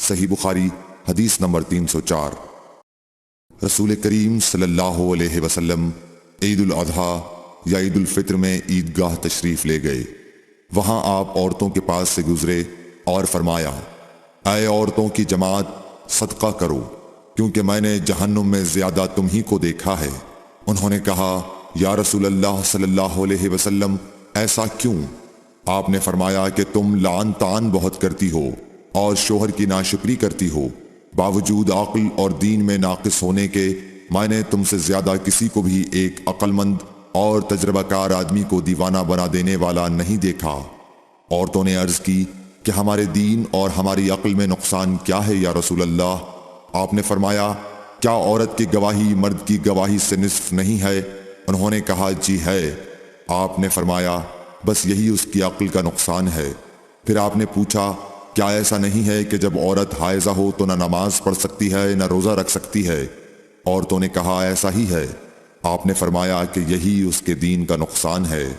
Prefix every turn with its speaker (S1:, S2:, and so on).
S1: صحیح بخاری حدیث نمبر 304۔ رسول کریم صلی اللہ علیہ وسلم عید الاضحیٰ یا عید الفطر میں عیدگاہ تشریف لے گئے۔ وہاں آپ عورتوں کے پاس سے گزرے اور فرمایا، اے عورتوں کی جماعت، صدقہ کرو، کیونکہ میں نے جہنم میں زیادہ تم ہی کو دیکھا ہے۔ انہوں نے کہا، یا رسول اللہ صلی اللہ علیہ وسلم، ایسا کیوں؟ آپ نے فرمایا کہ تم لعن طعن بہت کرتی ہو اور شوہر کی ناشکری کرتی ہو۔ باوجود عقل اور دین میں ناقص ہونے کے میں نے تم سے زیادہ کسی کو بھی ایک عقل مند اور تجربہ کار آدمی کو دیوانہ بنا دینے والا نہیں دیکھا۔ عورتوں نے عرض کی کہ ہمارے دین اور ہماری عقل میں نقصان کیا ہے یا رسول اللہ؟ آپ نے فرمایا، کیا عورت کی گواہی مرد کی گواہی سے نصف نہیں ہے؟ انہوں نے کہا، جی ہے۔ آپ نے فرمایا، بس یہی اس کی عقل کا نقصان ہے۔ پھر آپ نے پوچھا، کیا ایسا نہیں ہے کہ جب عورت حائضہ ہو تو نہ نماز پڑھ سکتی ہے نہ روزہ رکھ سکتی ہے؟ عورتوں نے کہا، ایسا ہی ہے۔ آپ نے فرمایا کہ یہی اس کے دین کا نقصان ہے۔